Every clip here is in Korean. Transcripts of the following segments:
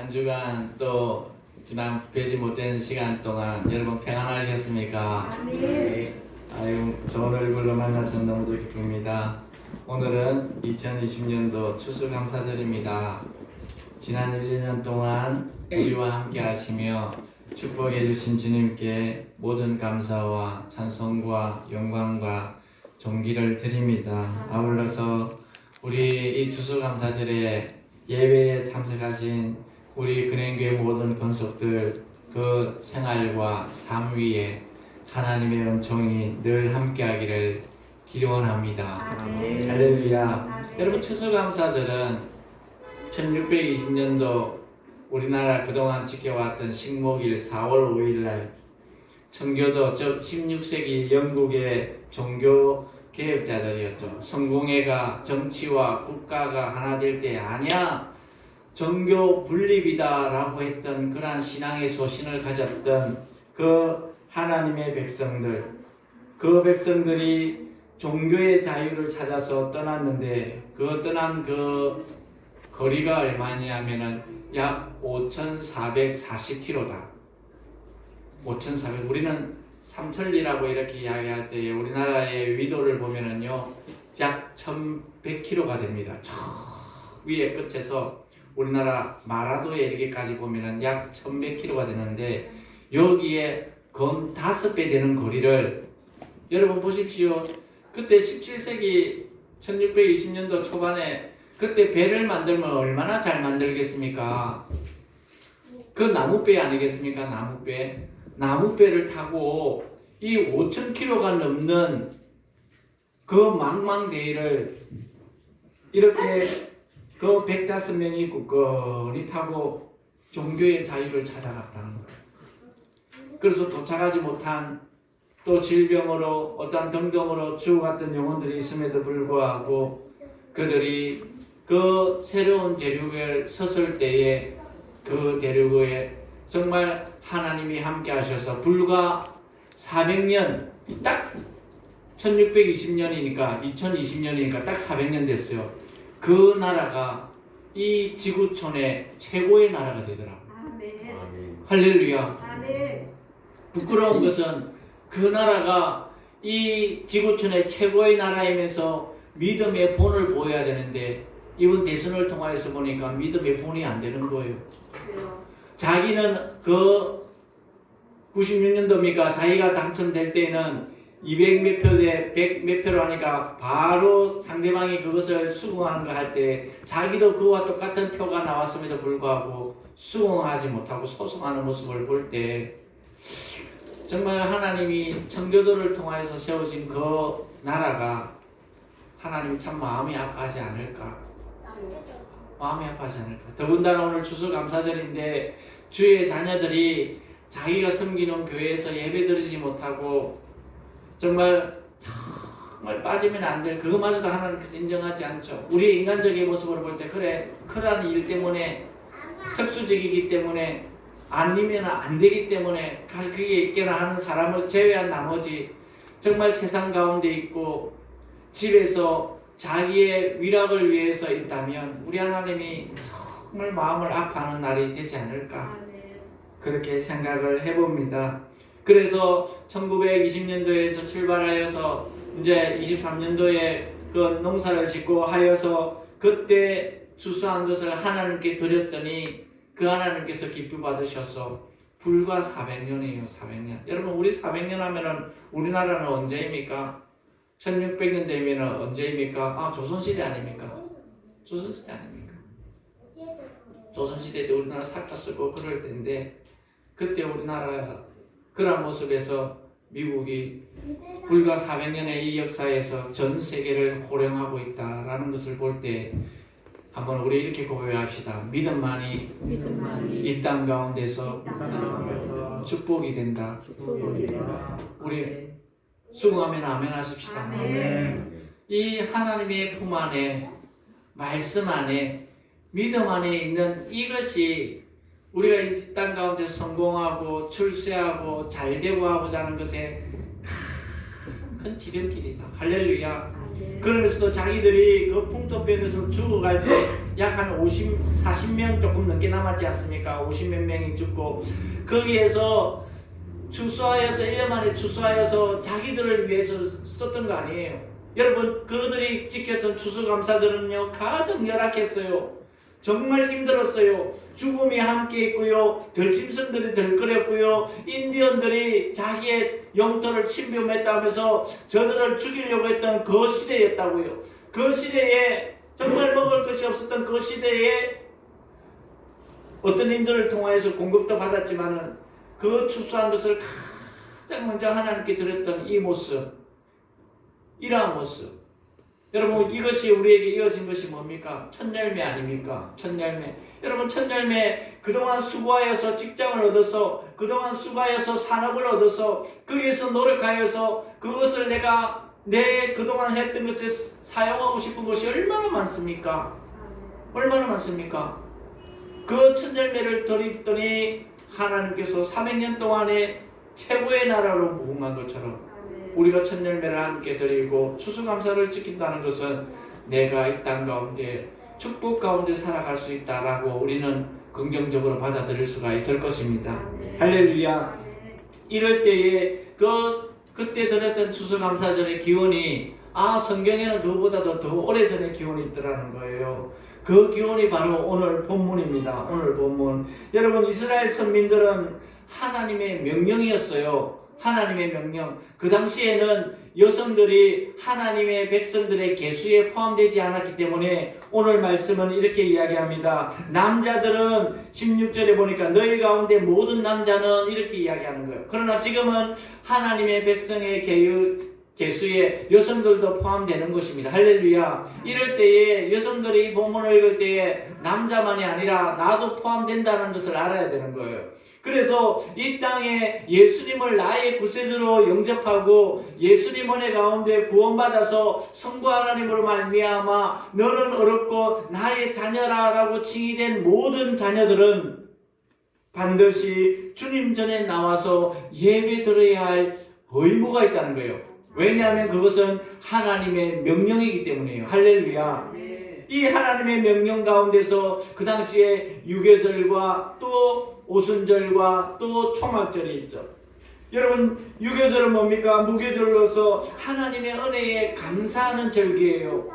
한 주간 또 지난 뵈지 못된 시간 동안 여러분 평안하셨습니까? 네. 아유, 좋은 얼굴로 만나서 너무도 기쁩니다. 오늘은 2020년도 추수감사절입니다. 지난 1년 동안 우리와 함께 하시며 축복해 주신 주님께 모든 감사와 찬송과 영광과 존귀를 드립니다. 아울러서 우리 이 추수감사절에 예배에 참석하신 우리 근행교회 모든 권속들 그 생활과 삶 위에 하나님의 은총이 늘 함께하기를 기원합니다. 할렐루야. 여러분, 추수감사절은 1620년도 우리나라 그동안 지켜왔던 식목일 4월 5일날 청교도 즉 16세기 영국의 종교 개혁자들이었죠. 성공회가 정치와 국가가 하나 될 때 아니야, 종교 분립이다라고 했던 그러한 신앙의 소신을 가졌던 그 하나님의 백성들, 그 백성들이 종교의 자유를 찾아서 떠났는데 그 떠난 그 거리가 얼마냐면은 약 5,440km다. 5,400. 우리는 삼천리라고 이렇게 이야기할 때 우리나라의 위도를 보면은요 약 1,100km가 됩니다. 저 위에 끝에서 우리나라 마라도에 이르기까지 보면은 약 1,100km가 되는데 여기에 검 5배 되는 거리를 여러분 보십시오. 그때 17세기 1620년도 초반에 그때 배를 만들면 얼마나 잘 만들겠습니까? 그 나무배 아니겠습니까? 나무배. 나무배를 타고 이 5,000km가 넘는 그 망망대해를 이렇게 그 105명이 굳건히 타고 종교의 자유를 찾아갔다는 거예요. 그래서 도착하지 못한 또 질병으로 어떠한 등등으로 죽어갔던 영혼들이 있음에도 불구하고 그들이 그 새로운 대륙을 섰을 때에 그 대륙에 정말 하나님이 함께 하셔서 불과 400년, 딱 1620년이니까 2020년이니까 딱 400년 됐어요. 그 나라가 이 지구촌의 최고의 나라가 되더라고요. 아멘. 할렐루야. 아멘. 부끄러운 것은 그 나라가 이 지구촌의 최고의 나라이면서 믿음의 본을 보여야 되는데 이번 대선을 통해서 보니까 믿음의 본이 안 되는 거예요. 자기는 그 96년도입니까? 자기가 당첨될 때는 200 몇 표 대 100 몇 표로 하니까 바로 상대방이 그것을 수긍하는 걸 할 때 자기도 그와 똑같은 표가 나왔음에도 불구하고 수긍하지 못하고 소송하는 모습을 볼 때 정말 하나님이 청교도를 통하여서 세워진 그 나라가 하나님이 참 마음이 아파하지 않을까? 마음이 아파하지 않을까? 더군다나 오늘 추수감사절인데 주의 자녀들이 자기가 섬기는 교회에서 예배드리지 못하고 정말 빠지면 안 될 그것마저도 하나님께서 인정하지 않죠. 우리의 인간적인 모습으로 볼 때 그래 그러한 일 때문에 특수적이기 때문에 아니면 안 되기 때문에 그게 있게나 하는 사람을 제외한 나머지 정말 세상 가운데 있고 집에서 자기의 위락을 위해서 있다면 우리 하나님이 정말 마음을 아파하는 날이 되지 않을까 그렇게 생각을 해봅니다. 그래서 1920년도에서 출발하여서 이제 23년도에 그 농사를 짓고 하여서 그때 추수한 것을 하나님께 드렸더니 그 하나님께서 기쁨 받으셔서 불과 400년이에요. 400년. 여러분 우리 400년 하면은 우리나라는 언제입니까? 1600년 되면은 언제입니까? 조선시대 아닙니까? 조선시대 아닙니까? 조선시대 때 우리나라 사카 쓰고 그럴 때인데 그때 우리나라가 그런 모습에서 미국이 불과 400년의 이 역사에서 전 세계를 호령하고 있다라는 것을 볼 때 한번 우리 이렇게 고백합시다. 믿음만이 이 땅 가운데서 축복이 된다. 우리 수고하면 아멘 하십시다. 아멘. 이 하나님의 품 안에 말씀 안에 믿음 안에 있는 이것이 우리가 이 땅 가운데 성공하고 출세하고 잘되고 하고자 하는 것에 큰 지름길이다. 할렐루야. 그러면서도 자기들이 그 풍토변에서 죽어갈 때 약 한 40명 조금 넘게 남았지 않습니까? 50몇 명이 죽고 거기에서 추수하여서 1년 만에 추수하여서 자기들을 위해서 썼던 거 아니에요. 여러분 그들이 지켰던 추수감사들은요 가장 열악했어요. 정말 힘들었어요. 죽음이 함께 있고요. 들짐승들이 들끓였고요. 인디언들이 자기의 영토를 침범했다면서 저들을 죽이려고 했던 그 시대였다고요. 그 시대에 정말 먹을 것이 없었던 그 시대에 어떤 인들을 통하여서 공급도 받았지만은 그 추수한 것을 가장 먼저 하나님께 드렸던 이 모습, 이러한 모습. 여러분 이것이 우리에게 이어진 것이 뭡니까? 첫 열매 아닙니까? 첫 열매. 여러분 첫 열매 그동안 수고하여서 직장을 얻어서 그동안 수고하여서 산업을 얻어서 거기에서 노력하여서 그것을 내가 내 그동안 했던 것에 사용하고 싶은 것이 얼마나 많습니까? 얼마나 많습니까? 그 첫 열매를 드렸더니 하나님께서 300년 동안에 최고의 나라로 무궁한 것처럼 우리가 첫 열매를 함께 드리고 추수감사를 지킨다는 것은 내가 이 땅 가운데 축복 가운데 살아갈 수 있다라고 우리는 긍정적으로 받아들일 수가 있을 것입니다. 할렐루야. 이럴 때에 그때 드렸던 추수감사절의 기원이 성경에는 그보다도 더 오래전의 기원이 있더라는 거예요. 그 기원이 바로 오늘 본문입니다. 오늘 본문. 여러분 이스라엘 선민들은 하나님의 명령이었어요. 하나님의 명령. 그 당시에는 여성들이 하나님의 백성들의 계수에 포함되지 않았기 때문에 오늘 말씀은 이렇게 이야기합니다. 남자들은 16절에 보니까 너희 가운데 모든 남자는 이렇게 이야기하는 거예요. 그러나 지금은 하나님의 백성의 계수에 여성들도 포함되는 것입니다. 할렐루야. 이럴 때에 여성들이 이 본문을 읽을 때에 남자만이 아니라 나도 포함된다는 것을 알아야 되는 거예요. 그래서 이 땅에 예수님을 나의 구세주로 영접하고 예수님 은혜 가운데 구원받아서 성부 하나님으로 말미암아 너는 어렵고 나의 자녀라라고 칭의된 모든 자녀들은 반드시 주님 전에 나와서 예배 드려야 할 의무가 있다는 거예요. 왜냐하면 그것은 하나님의 명령이기 때문이에요. 할렐루야. 이 하나님의 명령 가운데서 그 당시에 유교절과 또 오순절과 또 초막절이 있죠. 여러분 유교절은 뭡니까? 무교절로서 하나님의 은혜에 감사하는 절기예요.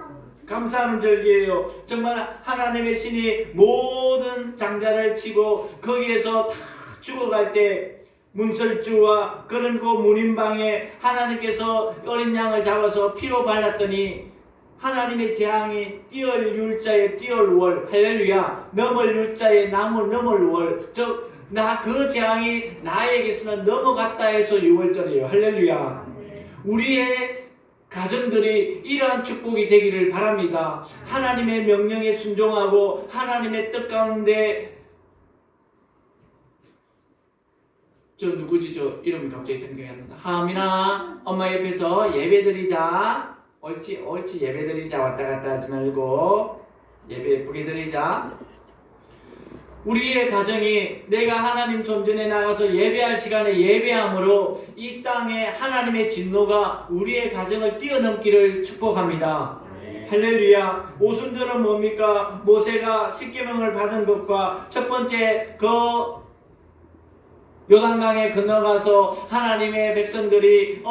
감사하는 절기예요. 정말 하나님의 신이 모든 장자를 치고 거기에서 다 죽어갈 때 문설주와 그런 그 문인방에 하나님께서 어린 양을 잡아서 피로 발랐더니 하나님의 재앙이 띄을 율자에 띄을 월. 할렐루야. 넘을 율자에 나무 넘을 월. 즉 나 그 재앙이 나에게서는 넘어갔다 해서 6월절이에요. 할렐루야. 우리의 가정들이 이러한 축복이 되기를 바랍니다. 하나님의 명령에 순종하고 하나님의 뜻 가운데 저 누구지? 저 이름이 갑자기 생각이 안 난다. 하민아 엄마 옆에서 예배드리자. 옳지 예배드리자. 왔다 갔다 하지 말고 예배 예쁘게 드리자. 우리의 가정이 내가 하나님 존전에 나가서 예배할 시간에 예배함으로 이 땅에 하나님의 진노가 우리의 가정을 뛰어넘기를 축복합니다. 할렐루야. 오순절은 뭡니까? 모세가 십계명을 받은 것과 첫 번째 그 요단강에 건너가서 하나님의 백성들이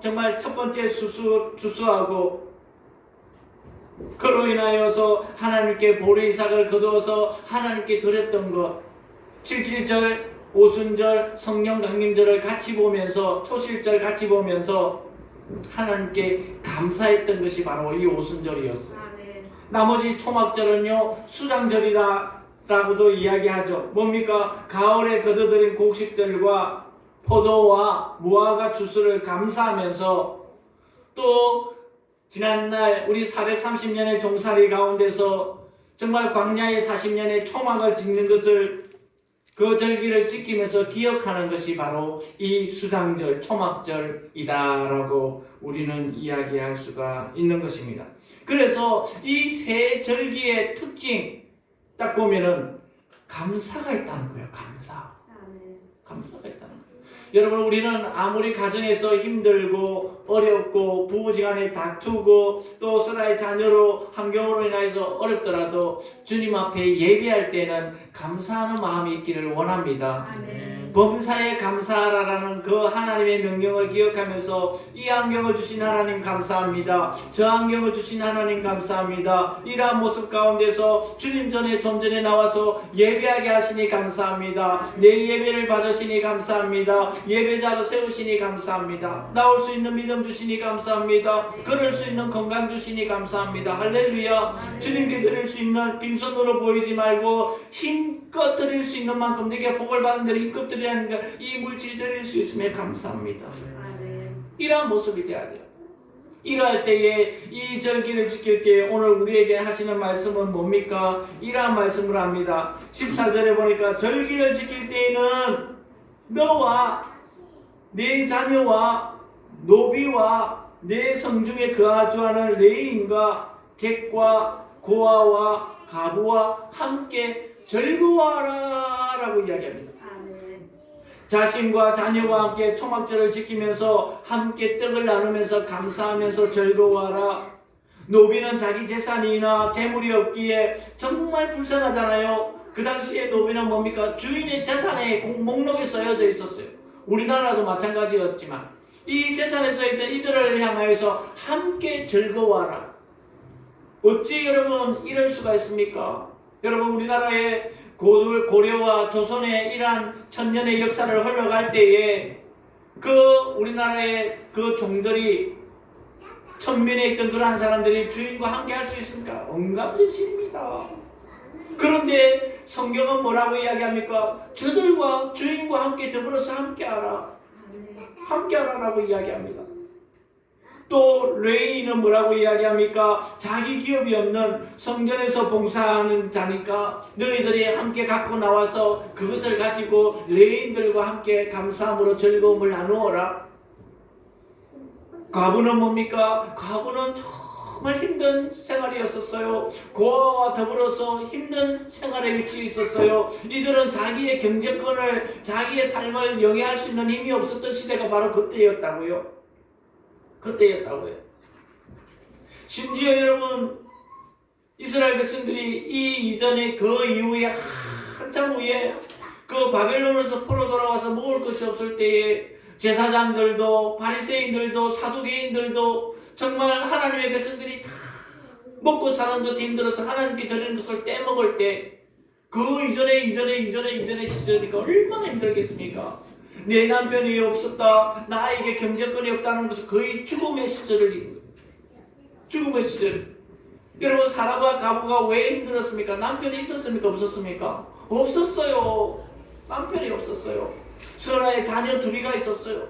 정말 첫 번째 주수하고 그로 인하여서 하나님께 보리 이삭을 거두어서 하나님께 드렸던 것 77절 오순절 성령 강림절을 같이 보면서 초실절 같이 보면서 하나님께 감사했던 것이 바로 이 오순절이었어요. 나머지 초막절은요 수장절이라고도 이야기하죠. 뭡니까? 가을에 거두들인 곡식들과 포도와 무화과 주스를 감사하면서 또 지난날 우리 430년의 종살이 가운데서 정말 광야의 40년의 초막을 짓는 것을 그 절기를 지키면서 기억하는 것이 바로 이 수장절 초막절이다라고 우리는 이야기할 수가 있는 것입니다. 그래서 이 세 절기의 특징 딱 보면은 감사가 있다는 거예요. 감사가 있다는 거예요. 여러분, 우리는 아무리 가정에서 힘들고 어렵고 부부지간에 다투고 또 서로의 자녀로 환경으로 인해서 어렵더라도 주님 앞에 예배할 때는 감사하는 마음이 있기를 원합니다. 범사에 감사하라라는 그 하나님의 명령을 기억하면서 이 안경을 주신 하나님 감사합니다. 저 안경을 주신 하나님 감사합니다. 이러한 모습 가운데서 주님 전에 존전에 나와서 예배하게 하시니 감사합니다. 내 예배를 받으시니 감사합니다. 예배자로 세우시니 감사합니다. 나올 수 있는 믿음 주시니 감사합니다. 걸을 수 있는 건강 주시니 감사합니다. 할렐루야. 주님께 드릴 수 있는 빈손으로 보이지 말고 힘껏 드릴 수 있는 만큼 내게 복을 받는 대로 힘껏 드리라는 이 물질 드릴 수 있음에 감사합니다. 이러한 모습이 되어야 돼요. 이러할 때에 이 절기를 지킬 때 오늘 우리에게 하시는 말씀은 뭡니까? 이러한 말씀을 합니다. 14절에 보니까 절기를 지킬 때에는 너와 네 자녀와 노비와 네 성중에 거하주하는 레위인과 객과 고아와 가부와 함께 즐거워하라 라고 이야기합니다. 자신과 자녀와 함께 초막절을 지키면서 함께 떡을 나누면서 감사하면서 즐거워하라. 노비는 자기 재산이나 재물이 없기에 정말 불쌍하잖아요. 그 당시에 노비는 뭡니까? 주인의 재산에 목록에 써여져 있었어요. 우리나라도 마찬가지였지만 이 재산에 써있던 이들을 향하여서 함께 즐거워하라. 어찌 여러분 이럴 수가 있습니까? 여러분, 우리나라의 고려와 조선의 이러한 천년의 역사를 흘러갈 때에 그 우리나라의 그 종들이 천민에 있던 그러한 사람들이 주인과 함께 할 수 있습니까? 언감진실입니다. 그런데 성경은 뭐라고 이야기합니까? 저들과 주인과 함께 더불어서 함께하라. 함께하라라고 이야기합니다. 또 레위인은 뭐라고 이야기합니까? 자기 기업이 없는 성전에서 봉사하는 자니까 너희들이 함께 갖고 나와서 그것을 가지고 레위인들과 함께 감사함으로 즐거움을 나누어라. 과부는 뭡니까? 과부는 정말 힘든 생활이었었어요. 고아와 더불어서 힘든 생활에 위치해 있었어요. 이들은 자기의 경제권을, 자기의 삶을 영위할 수 있는 힘이 없었던 시대가 바로 그때였다고요. 심지어 여러분, 이스라엘 백성들이 이 이전에 그 이후에 한참 후에 그 바벨론에서 포로 돌아와서 먹을 것이 없을 때에 제사장들도 바리새인들도 사두개인들도 정말 하나님의 백성들이 다 먹고 사는 것이 힘들어서 하나님께 드리는 것을 떼먹을 때 그 이전에 시절이니까 얼마나 힘들겠습니까? 내 남편이 없었다, 나에게 경제권이 없다는 것은 거의 죽음의 시절을 이룬 거예요. 죽음의 시절. 여러분, 사라와 가부가 왜 힘들었습니까? 남편이 있었습니까? 없었습니까? 없었어요. 남편이 없었어요. 서라의 자녀 둘이가 있었어요.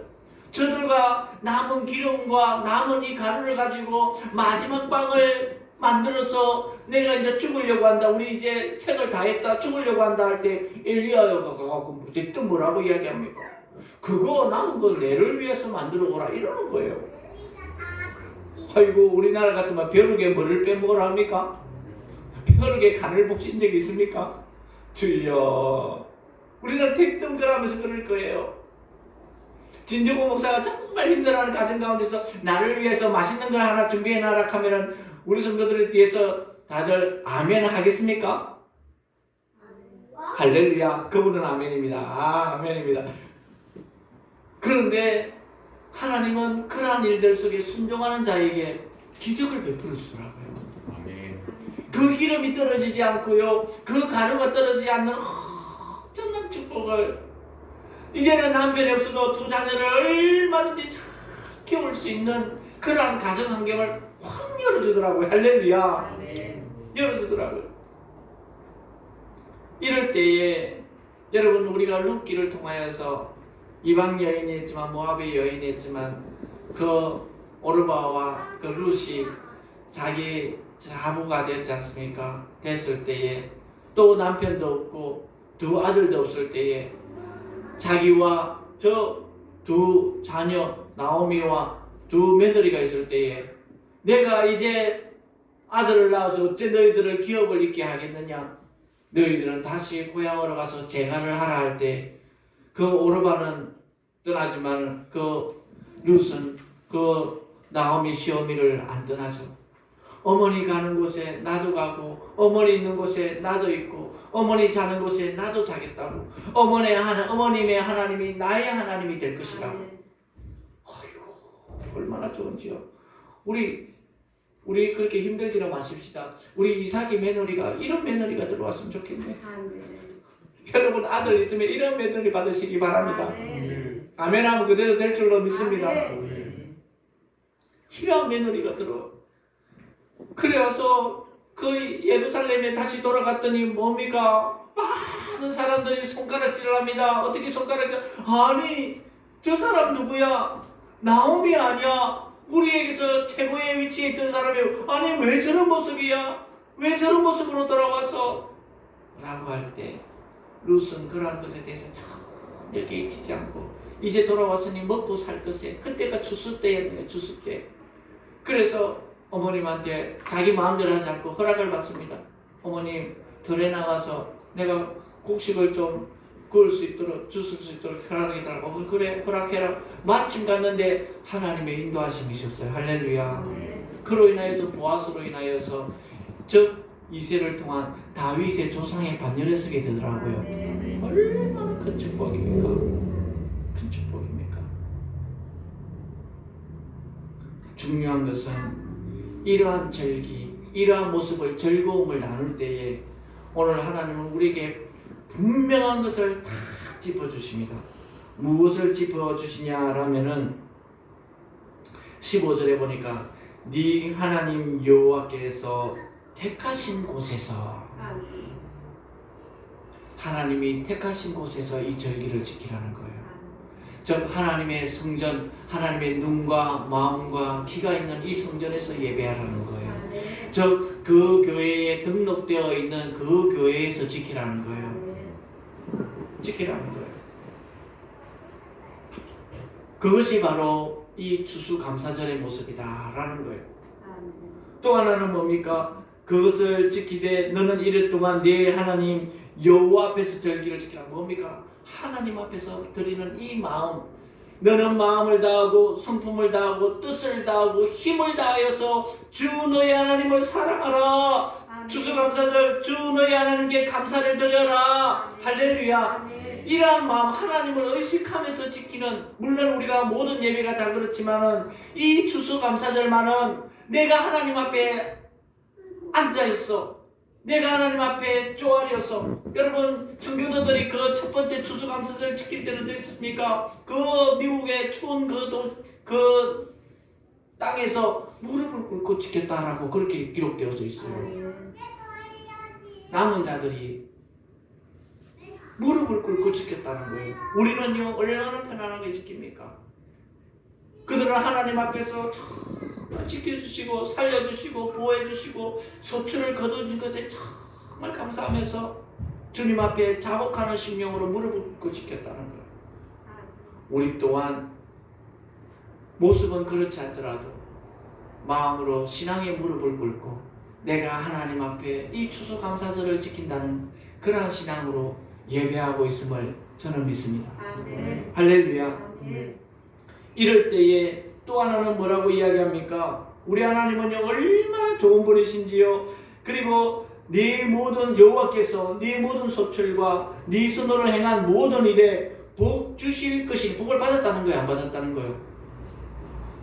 저들과 남은 기름과 남은 이 가루를 가지고 마지막 빵을 만들어서 내가 이제 죽으려고 한다, 우리 이제 생을 다 했다, 죽으려고 한다 할 때 엘리야가 가고 대뜸 뭐라고 이야기합니까? 그거 남은 거 내를 위해서 만들어 오라 이러는 거예요. 아이고, 우리나라 같으면 벼룩에 뭐를 빼먹으라 합니까? 벼룩에 간을 볶신 적이 있습니까? 주여, 우리는 대뜸 그러면서 그럴 거예요. 진정호 목사가 정말 힘들어하는 가정 가운데서 나를 위해서 맛있는 걸 하나 준비해놔라 하면은 우리 성도들 뒤에서 다들 아멘 하겠습니까? 할렐루야. 그분은 아멘입니다. 아멘입니다. 그런데 하나님은 그러한 일들 속에 순종하는 자에게 기적을 베풀어 주더라고요. 아멘. 그 기름이 떨어지지 않고요, 그 가루가 떨어지지 않는 엄청난 축복을, 이제는 남편이 없어도 두 자녀를 얼마든지 잘 키울 수 있는 그러한 가정 환경을 확 열어주더라고요. 할렐루야. 아멘. 열어주더라고요. 이럴 때에 여러분, 우리가 룻기를 통하여서 이방 여인이 있지만 모압의 여인이 있지만 그 오르바와 그 룻이 자기 자부가 됐지 않습니까? 됐을 때에 또 남편도 없고 두 아들도 없을 때에 자기와 저 두 자녀 나오미와 두 며느리가 있을 때에 내가 이제 아들을 낳아서 어째 너희들을 기업을 잊게 하겠느냐? 너희들은 다시 고향으로 가서 재간을 하라 할 때 그 오르바는 떠나지만 그 룻은 그 나오미 시어미를 안 떠나죠. 어머니 가는 곳에 나도 가고 어머니 있는 곳에 나도 있고 어머니 자는 곳에 나도 자겠다고 어머님의 하나님이 나의 하나님이 될 것이라고. 어휴, 얼마나 좋은지요. 우리 그렇게 힘들지는 마십시다. 우리 이삭의 며느리가 이런 며느리가 들어왔으면 좋겠네. 여러분 아들 있으면 이런 며느리 받으시기 바랍니다. 아멘하면 그대로 될 줄로 믿습니다. 이런 며느리가 들어. 그래서 그 예루살렘에 다시 돌아갔더니 뭡니까? 많은 사람들이 손가락질을 합니다. 어떻게 손가락질? 아니 저 사람 누구야? 나오미 아니야? 우리에게서 최고의 위치에 있던 사람이 아니 왜 저런 모습이야? 왜 저런 모습으로 돌아왔어? 라고 할 때 룻은 그러한 것에 대해서 전혀 개의치지 않고 이제 돌아왔으니 먹고 살 것에 그때가 추수 때였네요. 추수 때. 그래서 어머님한테 자기 마음대로 하지 않고 허락을 받습니다. 어머님 들에 나가서 내가 곡식을 좀 구울 수 있도록 주실 수 있도록 허락해달라고. 그래 허락해라. 마침 갔는데 하나님의 인도하심이 있었어요. 할렐루야. 그로 인하여서 보아스로 인하여서 즉 이세를 통한 다윗의 조상의 반열에 서게 되더라고요. 얼마나 큰 축복입니까? 큰 축복입니까? 중요한 것은 이러한 절기, 이러한 모습을 즐거움을 나눌 때에 오늘 하나님은 우리에게 분명한 것을 다 짚어주십니다. 무엇을 짚어주시냐라면은 15절에 보니까 네 하나님 여호와께서 택하신 곳에서 하나님이 택하신 곳에서 이 절기를 지키라는 거예요. 즉 하나님의 성전, 하나님의 눈과 마음과 귀가 있는 이 성전에서 예배하라는 거예요. 즉 그 교회에 등록되어 있는 그 교회에서 지키라는 거예요. 지키라는 거예요. 그것이 바로 이 추수감사절의 모습이다라는 거예요. 또 하나는 뭡니까? 그것을 지키되 너는 이를 동안 네 하나님 여호와 앞에서 절기를 지키라. 뭡니까? 하나님 앞에서 드리는 이 마음, 너는 마음을 다하고 성품을 다하고 뜻을 다하고 힘을 다하여서 주 너의 하나님을 사랑하라. 추수감사절 주 너의 하나님께 감사를 드려라. 할렐루야. 이러한 마음, 하나님을 의식하면서 지키는, 물론 우리가 모든 예배가 다 그렇지만은 이 추수감사절만은 내가 하나님 앞에 앉아있어, 내가 하나님 앞에 쪼아려서. 여러분 청교도들이 그 첫 번째 추수감사절 지킬 때는 어떻습니까? 그 미국의 추운 그 땅에서 무릎을 꿇고 지켰다라고 그렇게 기록되어져 있어요. 남은 자들이 무릎을 꿇고 지켰다는 거예요. 우리는요 얼마나 편안하게 지킵니까? 그들은 하나님 앞에서 정말 지켜주시고 살려주시고 보호해주시고 소출을 거둬준 것에 정말 감사하면서 주님 앞에 자복하는 심령으로 무릎을 꿇고 지켰다는 거예요. 우리 또한 모습은 그렇지 않더라도 마음으로 신앙의 무릎을 꿇고 내가 하나님 앞에 이 추수감사절을 지킨다는 그러한 신앙으로 예배하고 있음을 저는 믿습니다. 할렐루야. 이럴 때에 또 하나는 뭐라고 이야기합니까? 우리 하나님은요 얼마나 좋은 분이신지요. 그리고 네 모든 여호와께서 네 모든 소출과 네 손으로 행한 모든 일에 복 주실 것이, 복을 받았다는 거예요, 안 받았다는 거예요?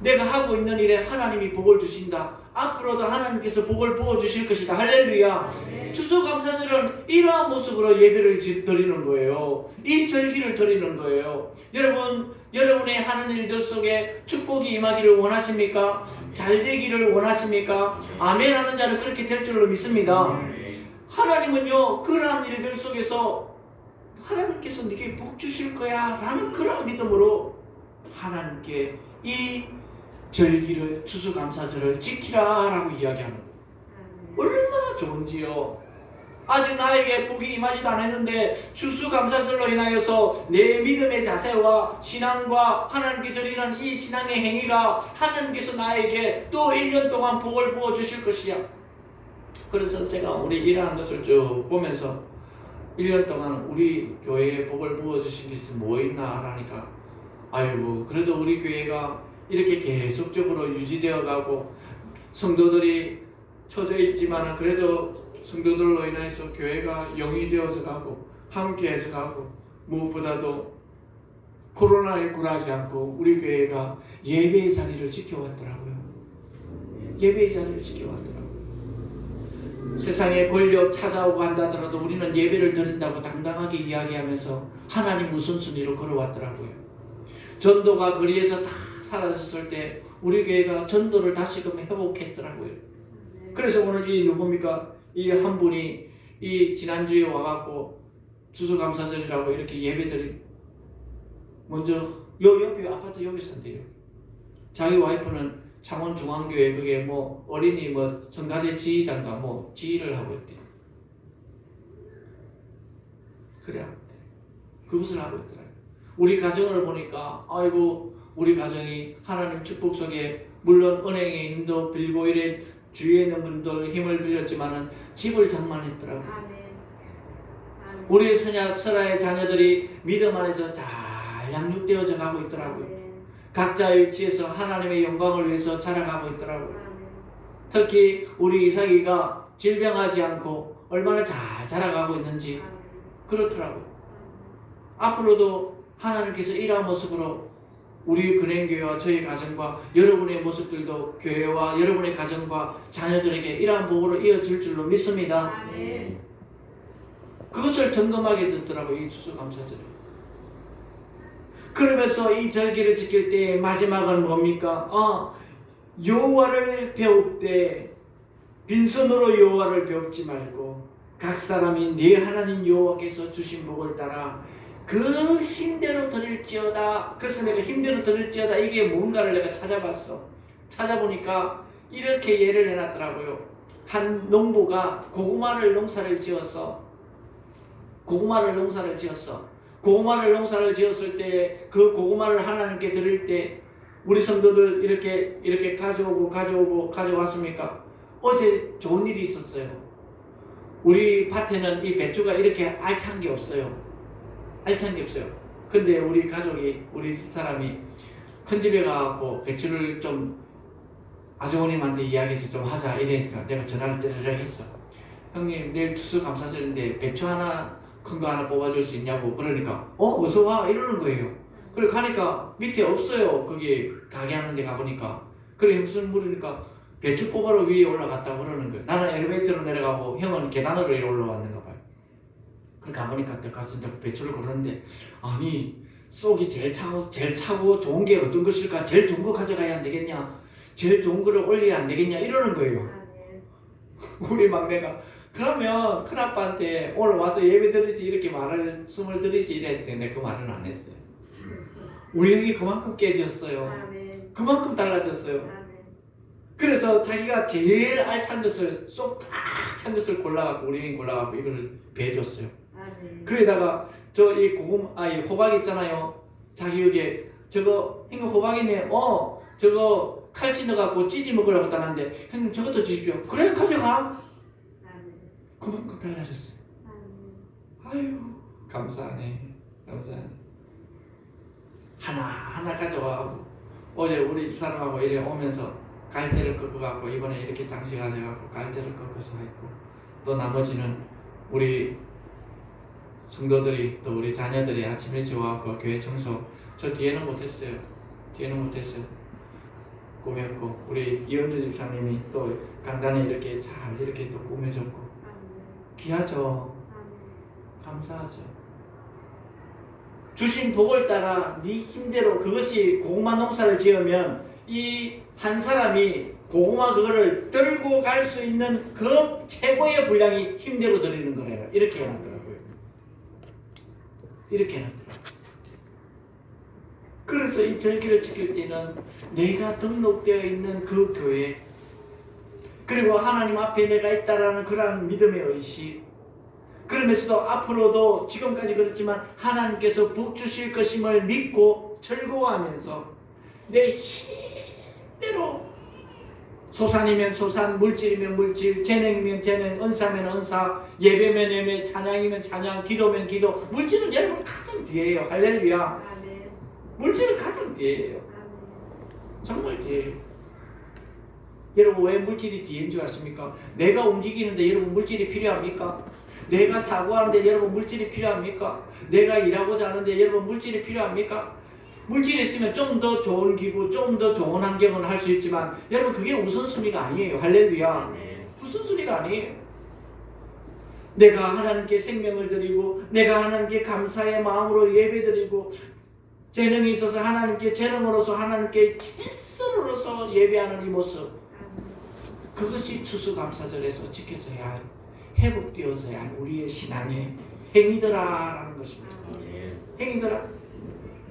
내가 하고 있는 일에 하나님이 복을 주신다. 앞으로도 하나님께서 복을 부어주실 것이다. 할렐루야. 추수감사절은 이러한 모습으로 예배를 드리는 거예요. 이 절기를 드리는 거예요. 여러분, 여러분의 하는 일들 속에 축복이 임하기를 원하십니까? 잘 되기를 원하십니까? 아멘 하는 자는 그렇게 될 줄로 믿습니다. 하나님은요 그러한 일들 속에서 하나님께서 네게 복 주실 거야 라는 그런 믿음으로 하나님께 이 절기를, 추수감사절을 지키라 라고 이야기하는 거예요. 얼마나 좋은지요. 아직 나에게 복이 임하지도 않았는데 추수감사절로 인하여서 내 믿음의 자세와 신앙과 하나님께 드리는 이 신앙의 행위가 하나님께서 나에게 또 1년 동안 복을 부어주실 것이야. 그래서 제가 우리 일하는 것을 쭉 보면서 1년 동안 우리 교회에 복을 부어주신 것이 뭐 있나 하니까 아이고 그래도 우리 교회가 이렇게 계속적으로 유지되어 가고 성도들이 처져 있지만 그래도 성도들로 인해서 교회가 영이 되어서 가고 함께해서 가고 무엇보다도 코로나에 굴하지 않고 우리 교회가 예배의 자리를 지켜왔더라고요. 예배의 자리를 지켜왔더라고요. 세상에 권력 찾아오고 한다더라도 우리는 예배를 드린다고 당당하게 이야기하면서 하나님 우선순위로 걸어왔더라고요. 전도가 거리에서 다 사라졌을 때 우리 교회가 전도를 다시금 회복했더라고요. 그래서 오늘 이 누굽니까? 이 한 분이 이 지난주에 와갖고 추수감사절이라고 이렇게 예배드리 먼저 요 옆에 아파트 여기 산대요. 자기 와이프는 창원중앙교회 그게 뭐 어린이 뭐 성가대 지휘자인가 뭐 지휘를 하고 있대요. 그래 그것을 하고 있더라고요. 우리 가정을 보니까 아이고 우리 가정이 하나님 축복 속에 물론 은행의 힘도 빌고 이래 주위에 있는 분들 힘을 빌렸지만은 집을 장만했더라고요. 아멘. 우리 설아의 자녀들이 믿음 안에서 잘 양육되어져 가고 있더라고요. 아멘. 각자의 위치에서 하나님의 영광을 위해서 자라가고 있더라고요. 아멘. 특히 우리 이삭이가 질병하지 않고 얼마나 잘 자라가고 있는지 아멘. 그렇더라고요. 앞으로도 하나님께서 이러한 모습으로 우리 근행교회와 저희 가정과 여러분의 모습들도 교회와 여러분의 가정과 자녀들에게 이러한 복으로 이어질 줄로 믿습니다. 아멘. 그것을 점검하게 됐더라고요. 이 추수감사절에. 그러면서 이 절기를 지킬 때 마지막은 뭡니까? 여호와를 배울 때 빈손으로 여호와를 배웁지 말고 각 사람이 네 하나님 여호와께서 주신 복을 따라 그 힘대로 드릴지어다. 그래서 내가 힘대로 드릴지어다 이게 뭔가를 내가 찾아봤어. 찾아보니까 이렇게 예를 해놨더라고요. 한 농부가 고구마를 농사를 지었어. 고구마를 농사를 지었을 때 그 고구마를 하나님께 드릴 때 우리 성도들 이렇게 가져왔습니까? 어제 좋은 일이 있었어요. 우리 밭에는 이 배추가 이렇게 알찬 게 없어요. 근데 우리 사람이 큰 집에 가갖고 배추를 좀 아주머님한테 이야기해서 좀 하자 이래니까 내가 전화를 때리려 했어. 형님 내일 추수감사절인데 배추 하나 큰 거 하나 뽑아줄 수 있냐고. 그러니까 어서 와 이러는 거예요. 그래 가니까 밑에 없어요. 거기 가게 하는 데 가보니까. 그래 무슨 물으니까 배추 뽑아러 위에 올라갔다고 그러는 거예요. 나는 엘리베이터로 내려가고 형은 계단으로 올라왔는가 봐요. 그러니까 가보니까 가서 배추를 고르는데 아니 쏙이 제일 차고 좋은 게 어떤 것일까? 제일 좋은 거 가져가야 안 되겠냐? 제일 좋은 거를 올려야 안 되겠냐? 이러는 거예요. 아멘. 우리 막내가 그러면 큰아빠한테 오늘 와서 예배 드리지 이렇게 말씀을 드리지 이랬는데 내가 그 말은 안 했어요. 우리 형이 그만큼 깨졌어요. 아멘. 그만큼 달라졌어요. 아멘. 그래서 자기가 제일 알찬 것을 쏙 꽉 찬 것을 골라갖고 우리 형이 골라갖고 이걸 배줬어요. 아멘. 그에다가 이 호박 있잖아요. 자기 여기에 저거 형님 호박이네. 저거 칼치 넣어갖고 찌지 먹으려고 했다는데 형님 저것도 주십시오. 그래 가져가. 그만큼 달라졌어요. 아유 감사하네. 하나 가져와갖고 어제 우리 집사람하고 이래 오면서 갈대를 꺾어갖고 이번에 이렇게 장식하셔갖고 갈대를 꺾어서 했고 또 나머지는 우리 성도들이 또 우리 자녀들이 아침 일찍 와갖고 교회 청소 저 뒤에는 못했어요. 꾸몄고 우리 이현주 집사님이 또 간단히 이렇게 잘 이렇게 또 꾸며줬고 귀하죠. 감사하죠. 주신 복을 따라 네 힘대로 그것이 고구마 농사를 지으면 이 한 사람이 고구마 그거를 들고 갈 수 있는 그 최고의 분량이 힘대로 드리는 거래요. 이렇게 해놨더라고요. 그래서 이 절기를 지킬 때는 내가 등록되어 있는 그 교회 그리고 하나님 앞에 내가 있다라는 그러한 믿음의 의식 그러면서도 앞으로도 지금까지 그렇지만 하나님께서 복 주실 것임을 믿고 즐거워하면서 내 힘대로 소산이면 소산, 물질이면 물질, 재능이면 재능, 은사면 은사, 예배면 예배, 찬양이면 찬양, 기도면 기도. 물질은 여러분 가장 뒤에요. 할렐루야. 아멘. 물질은 가장 뒤에예요. 정말 뒤에요. 여러분 왜 물질이 뒤인 줄 아십니까? 내가 움직이는데 여러분 물질이 필요합니까? 내가 사고하는데 여러분 물질이 필요합니까? 내가 일하고자 하는데 여러분 물질이 필요합니까? 물질이 있으면 좀 더 좋은 기구, 좀 더 좋은 환경은 할 수 있지만 여러분 그게 우선순위가 아니에요. 할렐루야. 우선순위가 아니에요. 내가 하나님께 생명을 드리고 내가 하나님께 감사의 마음으로 예배드리고 재능이 있어서 하나님께 재능으로서 하나님께 최선으로서 예배하는 이 모습, 그것이 추수감사절에서 지켜져야 할, 회복되어져야 할 우리의 신앙의 행위더라라는 것입니다. 행위더라.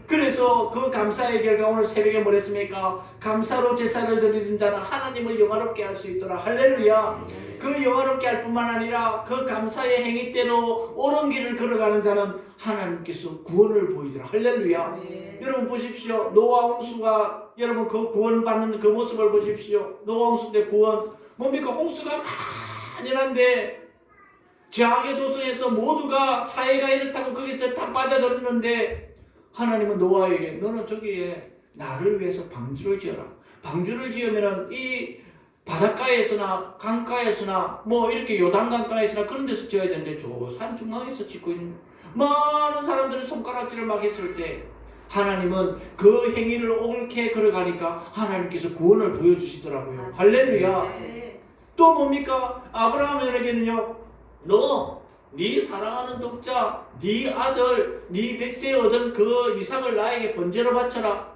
그래서 그 감사의 결과 오늘 새벽에 뭘 했습니까? 감사로 제사를 드리는 자는 하나님을 영화롭게 할 수 있더라. 할렐루야. 그 영화롭게 할 뿐만 아니라 그 감사의 행위대로 옳은 길을 걸어가는 자는 하나님께서 구원을 보이더라. 할렐루야. 여러분 보십시오. 노아 홍수가 여러분 그 구원 받는 그 모습을 보십시오. 노아 홍수 때 구원 뭡니까? 홍수가 많이 난데 죄악의 도성에서 모두가 사해가 이렇다고 거기서 다 빠져들었는데 하나님은 노아에게 너는 저기에 나를 위해서 방주를 지어라. 방주를 지으면은 이 바닷가에서나 강가에서나 뭐 이렇게 요단강가에서나 그런 데서 지어야 되는데 저 산 중앙에서 짓고 있는 많은 사람들이 손가락질을 막 했을 때 하나님은 그 행위를 옳게 걸어가니까 하나님께서 구원을 보여주시더라고요. 할렐루야. 또 뭡니까? 아브라함에게는요, 너 네 사랑하는 독자, 네 아들, 네 백세 얻은 그 이삭을 나에게 번제로 바쳐라.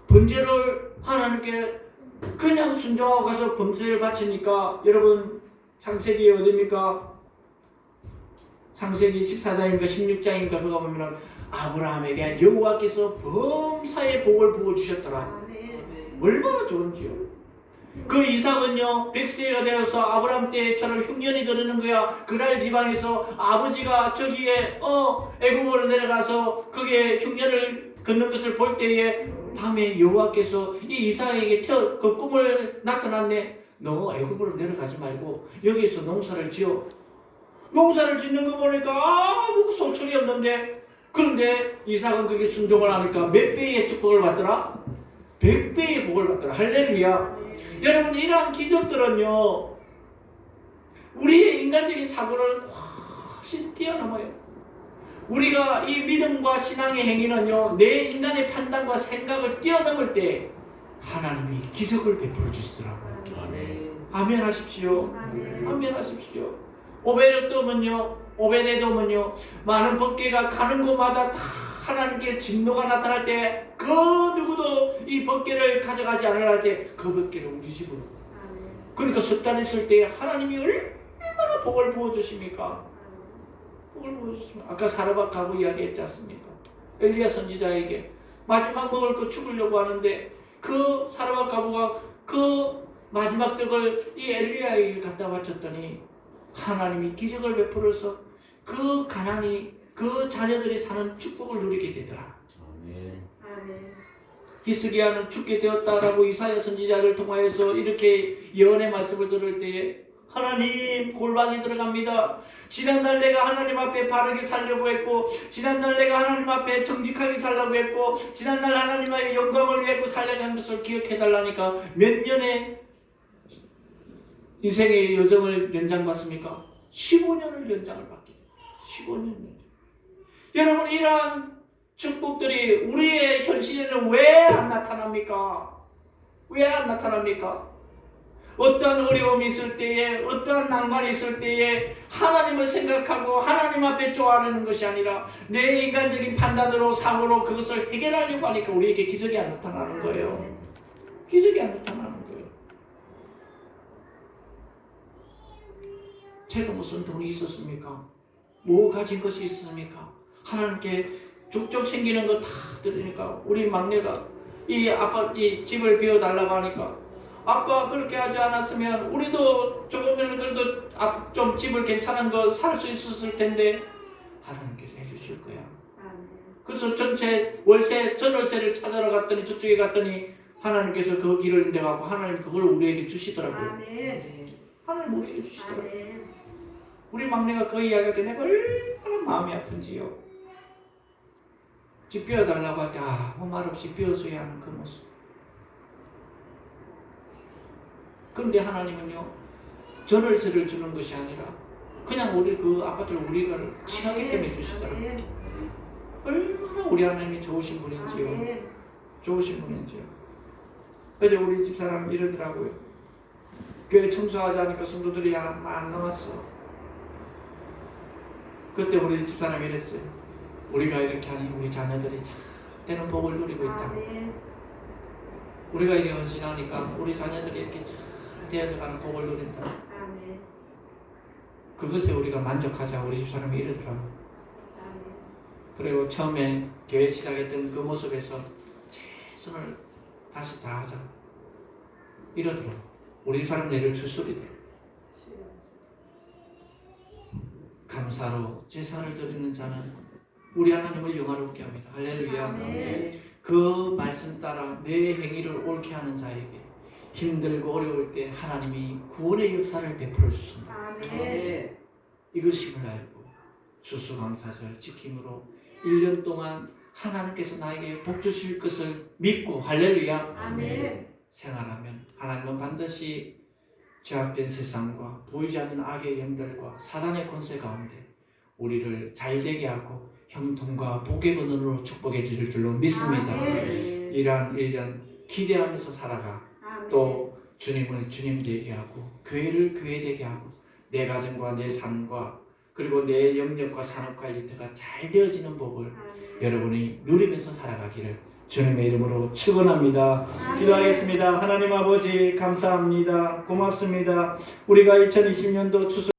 번제를 하나님께 그냥 순종하고 가서 번제를 바치니까 여러분 창세기 어디입니까? 창세기 14장인가 16장인가 그거 보면은 아브라함에게 여호와께서 범사의 복을 부어주셨더라. 얼마나 좋은지요. 그 이삭은요 100세가 되어서 아브라함 때처럼 흉년이 들어는 거야. 그랄 지방에서 아버지가 저기에 애굽으로 내려가서 그게 흉년을 걷는 것을 볼 때에 밤에 여호와께서 이 이삭에게 그 꿈을 나타났네. 너 애굽으로 내려가지 말고 여기서 농사를 지어. 농사를 짓는 거 보니까 아무 소출이 없는데, 그런데 이삭은 그게 순종을 하니까 몇 배의 축복을 받더라? 100배의 복을 받더라. 할렐루야. 여러분 이러한 기적들은요 우리의 인간적인 사고를 훨씬 뛰어넘어요. 우리가 이 믿음과 신앙의 행위는요 내 인간의 판단과 생각을 뛰어넘을 때 하나님이 기적을 베풀어 주시더라고요. 아멘 하십시오. 아멘 하십시오. 오베데돔은요 많은 번개가 가는 곳마다 다 하나님께 진노가 나타날 때 그 누구도 이 번개를 가져가지 않으려 할 때 그 번개를 우리 집으로. 그러니까 석 달 있을 때 하나님이 얼마나 복을 부어주십니까? 복을 부어주십니까? 아까 사르밧 가부 이야기했지 않습니까? 엘리야 선지자에게 마지막 먹을 거 죽으려고 하는데 그 사르밧 가부가 그 마지막 떡을 이 엘리야에게 갖다 바쳤더니 하나님이 기적을 베풀어서 그 가난이 그 자녀들이 사는 축복을 누리게 되더라. 히스기야는 죽게 되었다라고 이사야 선지자를 통하여서 이렇게 예언의 말씀을 들을 때에 하나님 골방에 들어갑니다. 지난날 내가 하나님 앞에 바르게 살려고 했고, 지난날 내가 하나님 앞에 정직하게 살려고 했고, 지난날 하나님의 영광을 위해 살려고 한 것을 기억해달라니까 몇 년의 인생의 여정을 연장받습니까? 15년을 연장을 받게 돼요. 15년 연장. 여러분 이러한 축복들이 우리의 현실에는 왜 안 나타납니까? 왜 안 나타납니까? 어떠한 어려움이 있을 때에, 어떠한 난관이 있을 때에 하나님을 생각하고 하나님 앞에 좋아하는 것이 아니라 내 인간적인 판단으로 사고로 그것을 해결하려고 하니까 우리에게 기적이 안 나타나는 거예요. 기적이 안 나타나는 거예요. 제가 무슨 돈이 있었습니까? 뭐 가진 것이 있습니까? 하나님께 족족 생기는 거 다 들으니까 우리 막내가 이 아빠 이 집을 비워달라고 하니까 아빠 그렇게 하지 않았으면 우리도 조금은 그래도 좀 집을 괜찮은 거 살 수 있었을 텐데 하나님께서 해주실 거야. 그래서 전세 월세 전월세를 찾으러 갔더니 저쪽에 갔더니 하나님께서 그 길을 내가고 하나님 그걸 우리에게 주시더라고요. 하나님 우리에게 주시더라고요. 우리 막내가 그 이야기할 때 내가 얼마나 마음이 아픈지요. 집 비워달라고 할 때 아무 말 없이 비워줘야 하는 그 모습. 그런데 하나님은요, 저를 주는 것이 아니라 그냥 우리 그 아파트를 우리가 친하기 때문에 주시더라고요. 얼마나 우리 하나님이 좋으신 분인지요. 좋으신 분인지요. 어제 우리 집사람이 이러더라고요. 교회 청소하지 않으니까 성도들이 안 나왔어. 그때 우리 집사람이 이랬어요. 우리가 이렇게 하니 우리 자녀들이 잘 되는 복을 누리고 있다고. 우리가 이렇게 헌신하니까 우리 자녀들이 이렇게 잘 되어서 가는 복을 누린다. 그것에 우리가 만족하자. 우리 집사람이 이러더라고. 그리고 처음에 교회 시작했던 그 모습에서 최선을 다시 다하자 이러더라고. 우리 집사람 내를 출소리더라고. 감사로 제사를 드리는 자는 우리 하나님을 영화롭게 합니다. 할렐루야. 그 말씀 따라 내 행위를 옳게 하는 자에게 힘들고 어려울 때 하나님이 구원의 역사를 베풀어 주신다. 이것임을 알고 추수감사절 지킴으로 1년 동안 하나님께서 나에게 복 주실 것을 믿고 할렐루야 생활하면 하나님은 반드시 죄악된 세상과 보이지 않는 악의 영들과 사단의 권세 가운데 우리를 잘되게 하고 형통과 복의 근원으로 축복해 주실 줄로 믿습니다. 이러한 1년 기대하면서 살아가 또 주님을 주님 되게 하고 교회를 교회 되게 하고 내 가정과 내 삶과 그리고 내 영역과 산업과 일터가 잘 되어지는 복을 여러분이 누리면서 살아가기를 주님의 이름으로 축원합니다. 기도하겠습니다. 하나님 아버지 감사합니다. 고맙습니다. 우리가 2020년도 추수